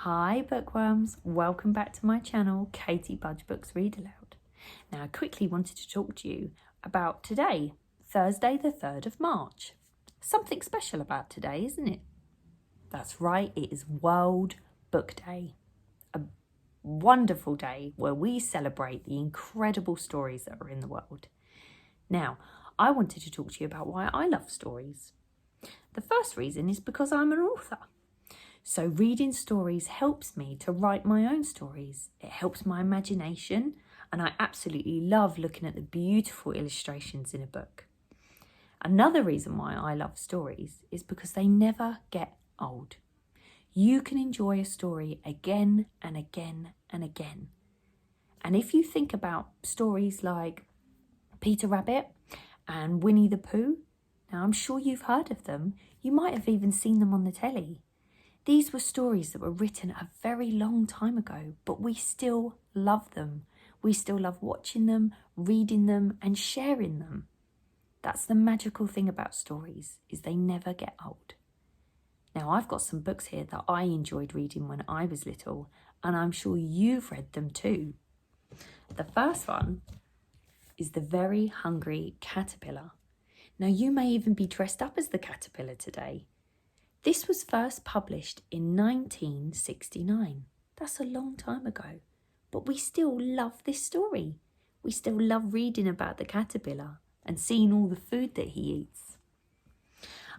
Hi bookworms, welcome back to my channel, KTBudgeBooks Read Aloud. Now I quickly wanted to talk to you about today, Thursday the 3rd of March. Something special about today, isn't it? That's right, it is World Book Day. A wonderful day where we celebrate the incredible stories that are in the world. Now, I wanted to talk to you about why I love stories. The first reason is because I'm an author. So reading stories helps me to write my own stories. It helps my imagination, and I absolutely love looking at the beautiful illustrations in a book. Another reason why I love stories is because they never get old. You can enjoy a story again and again and again. And if you think about stories like Peter Rabbit and Winnie the Pooh, now I'm sure you've heard of them. You might have even seen them on the telly. These were stories that were written a very long time ago, but we still love them. We still love watching them, reading them, and sharing them. That's the magical thing about stories, is they never get old. Now, I've got some books here that I enjoyed reading when I was little, and I'm sure you've read them too. The first one is The Very Hungry Caterpillar. Now, you may even be dressed up as the caterpillar today. This was first published in 1969. That's a long time ago, but we still love this story. We still love reading about the caterpillar and seeing all the food that he eats.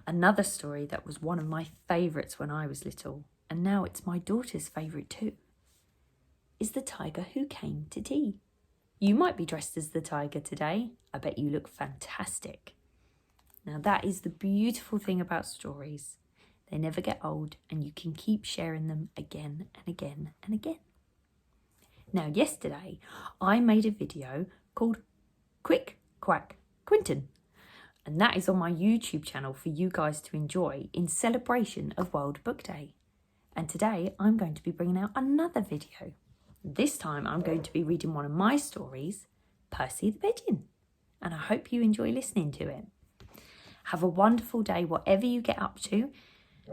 Another story that was one of my favourites when I was little, and now it's my daughter's favourite too, is The Tiger Who Came to Tea. You might be dressed as the tiger today. I bet you look fantastic. Now that is the beautiful thing about stories. They never get old, and you can keep sharing them again and again and again. Now, yesterday, I made a video called Quick Quack Quentin, and that is on my YouTube channel for you guys to enjoy in celebration of World Book Day. And today, I'm going to be bringing out another video. This time, I'm going to be reading one of my stories, Percy the Pigeon, and I hope you enjoy listening to it. Have a wonderful day, whatever you get up to.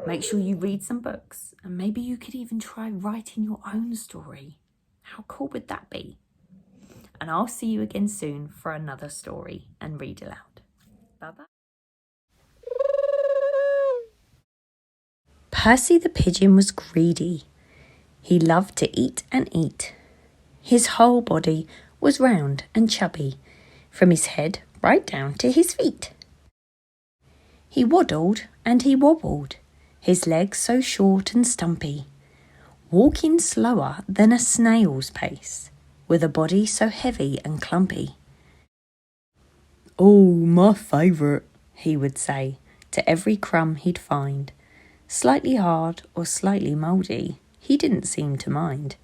Make sure you read some books, and maybe you could even try writing your own story. How cool would that be? And I'll see you again soon for another story and read aloud. Bye-bye. Percy the Pigeon was greedy. He loved to eat and eat. His whole body was round and chubby, from his head right down to his feet. He waddled and he wobbled, his legs so short and stumpy, walking slower than a snail's pace, with a body so heavy and clumpy. "Oh, my favourite," he would say to every crumb he'd find. Slightly hard or slightly mouldy, he didn't seem to mind.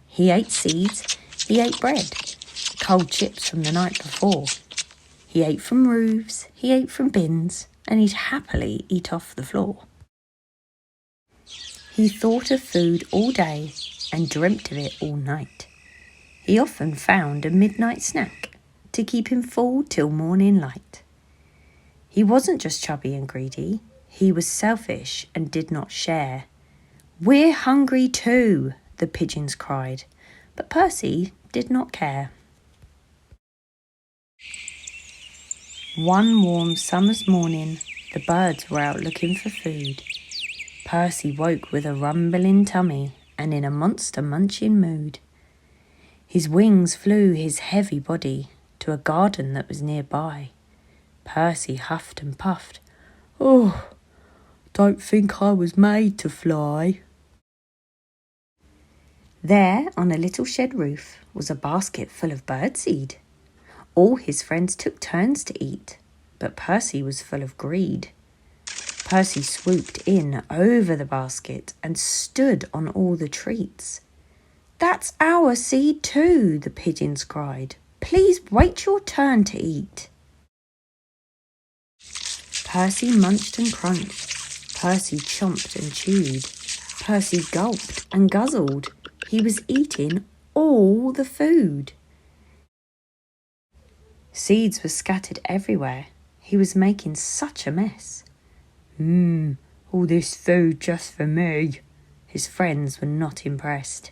He ate seeds, he ate bread, cold chips from the night before. He ate from roofs, he ate from bins, and he'd happily eat off the floor. He thought of food all day and dreamt of it all night. He often found a midnight snack to keep him full till morning light. He wasn't just chubby and greedy, he was selfish and did not share. "We're hungry too," the pigeons cried, but Percy did not care. One warm summer's morning, the birds were out looking for food. Percy woke with a rumbling tummy and in a monster munching mood. His wings flew his heavy body to a garden that was nearby. Percy huffed and puffed. "Oh, don't think I was made to fly." There, on a little shed roof, was a basket full of birdseed. All his friends took turns to eat, but Percy was full of greed. Percy swooped in over the basket and stood on all the treats. "That's our seed too," the pigeons cried. "Please wait your turn to eat." Percy munched and crunched. Percy chomped and chewed. Percy gulped and guzzled. He was eating all the food. Seeds were scattered everywhere. He was making such a mess. All this food just for me," His friends were not impressed.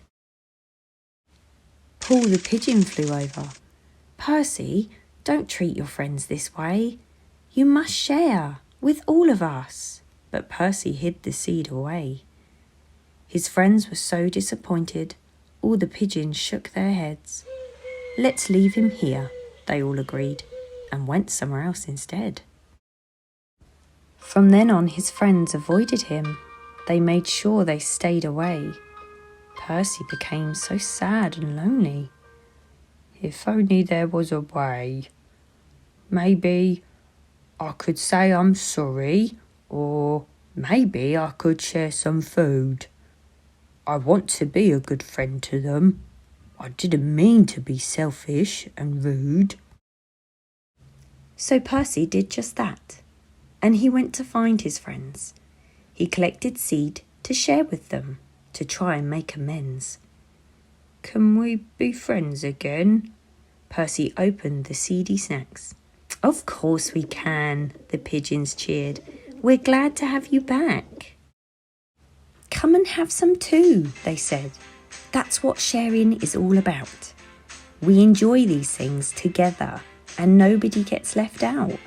Paul the pigeon flew over. "Percy, don't treat your friends this way. You must share with all of us." But Percy hid the seed away. His friends were so disappointed, all the pigeons shook their heads. "Let's leave him here," they all agreed, and went somewhere else instead. From then on, his friends avoided him. They made sure they stayed away. Percy became so sad and lonely. "If only there was a way. Maybe I could say I'm sorry, or maybe I could share some food. I want to be a good friend to them. I didn't mean to be selfish and rude." So Percy did just that, and he went to find his friends. He collected seed to share with them, to try and make amends. "Can we be friends again?" Percy opened the seedy snacks. "Of course we can," the pigeons cheered. "We're glad to have you back." "Come and have some too," they said. "That's what sharing is all about. We enjoy these things together and nobody gets left out."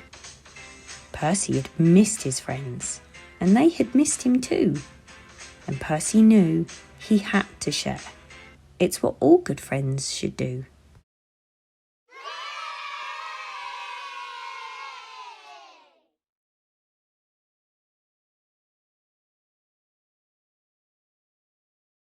Percy had missed his friends, and they had missed him too. And Percy knew he had to share. It's what all good friends should do.